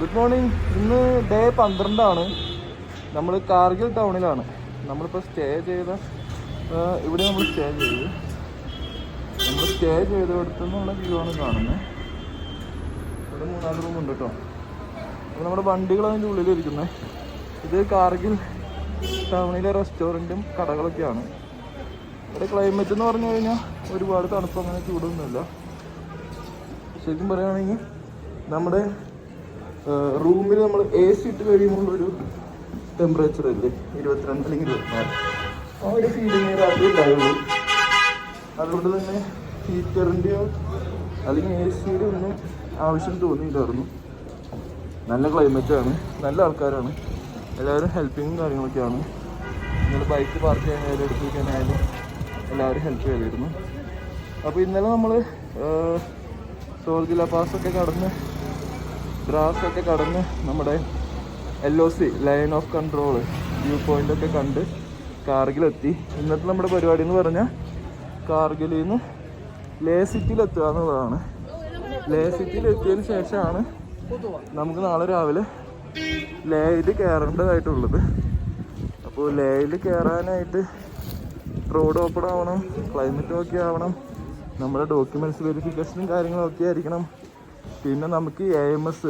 Good morning. ഇന്ന് day 12 നമ്മൾ കാർഗിൽ ടൗണിലാണ്. നമ്മളിപ്പോൾ സ്റ്റേ ചെയ്ത ഇവിടെ നമ്മൾ സ്റ്റേ ചെയ്തെടുത്തു നിന്നുള്ള വ്യൂ ആണ് കാണുന്നത്. ഇവിടെ 3-4 റൂം ഉണ്ട് കേട്ടോ. അപ്പോൾ നമ്മുടെ വണ്ടികൾ അതിൻ്റെ ഉള്ളിലിരിക്കുന്നത്. ഇത് കാർഗിൽ ടൗണിലെ റെസ്റ്റോറൻറ്റും കടകളൊക്കെയാണ്. ഇവിടെ ക്ലൈമറ്റ് എന്ന് പറഞ്ഞു കഴിഞ്ഞാൽ ഒരുപാട് തണുപ്പ് അങ്ങനെ ചൂടൊന്നുമില്ല. ശരിക്കും പറയുകയാണെങ്കിൽ നമ്മുടെ റൂമിൽ നമ്മൾ AC ഇട്ട് കഴിയുമ്പോഴൊരു ടെമ്പറേച്ചർ അല്ലേ 22 അല്ലെങ്കിൽ 24 ആ ഒരു ഫീലിംഗ് രാത്രി ഉണ്ടായുള്ളൂ. അതുകൊണ്ട് തന്നെ ഹീറ്ററിൻ്റെയോ അല്ലെങ്കിൽ AC-യുടെ ഒന്നും ആവശ്യം തോന്നിയില്ലായിരുന്നു. നല്ല ക്ലൈമറ്റാണ്, നല്ല ആൾക്കാരാണ്, എല്ലാവരും ഹെൽപ്പിങ്ങും കാര്യങ്ങളൊക്കെയാണ്. നിങ്ങൾ ബൈക്ക് പാർക്ക് ചെയ്യാനായാലും എടുത്ത് വയ്ക്കാനായാലും എല്ലാവരും ഹെൽപ്പ് ചെയ്തിരുന്നു. അപ്പോൾ ഇന്നലെ നമ്മൾ സോർജില പാസൊക്കെ കടന്ന് ദ്രാസൊക്കെ കടന്ന് നമ്മുടെ LOC line of control view പോയിൻ്റൊക്കെ കണ്ട് കാർഗിലെത്തി. ഇന്നത്തെ നമ്മുടെ പരിപാടി എന്ന് പറഞ്ഞാൽ കാർഗിലിൽ നിന്ന് ലേ സിറ്റിയിലെത്തുക എന്നുള്ളതാണ്. ലേ സിറ്റിയിലെത്തിയതിന് ശേഷമാണ് നമുക്ക് നാളെ രാവിലെ ലേയിൽ കയറേണ്ടതായിട്ടുള്ളത്. അപ്പോൾ ലേയിൽ കയറാനായിട്ട് റോഡ് ഓപ്പൺ ആവണം, ക്ലൈമറ്റ് ഒക്കെ ആവണം, നമ്മുടെ ഡോക്യുമെൻറ്റ്സ് വെരിഫിക്കേഷനും കാര്യങ്ങളൊക്കെ ആയിരിക്കണം. പിന്നെ നമുക്ക് AMS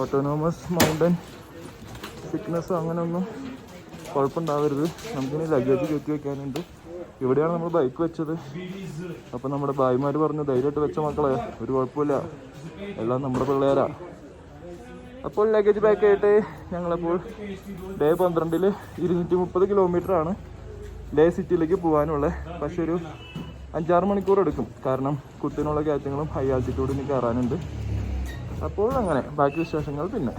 ഓട്ടോണോമസ് മൗണ്ടൻ സിക്നസ്സോ അങ്ങനെയൊന്നും കുഴപ്പമുണ്ടാവരുത്. നമുക്കിനി ലഗേജ് കയറ്റി വയ്ക്കാനുണ്ട്. ഇവിടെയാണ് നമ്മൾ ബൈക്ക് വെച്ചത്. അപ്പോൾ നമ്മുടെ ഭായിമാർ പറഞ്ഞു ധൈര്യമായിട്ട് വെച്ച മക്കളെ, ഒരു കുഴപ്പമില്ല, എല്ലാം നമ്മുടെ പിള്ളേരാ. അപ്പോൾ ലഗേജ് പാക്ക് ആയിട്ട് ഞങ്ങളപ്പോൾ ഡേ 12 230 കിലോമീറ്ററാണ് ലേ സിറ്റിയിലേക്ക് പോകാനുള്ളത്. പക്ഷെ ഒരു 5-6 മണിക്കൂർ എടുക്കും. കാരണം കുത്തിനുള്ള കയറ്റങ്ങളും ഹൈ ആൾട്ടിറ്റ്യൂഡിന് കയറാനുണ്ട്. അപ്പോൾ അങ്ങനെ ബാക്കി വിശേഷങ്ങൾ പിന്നെ.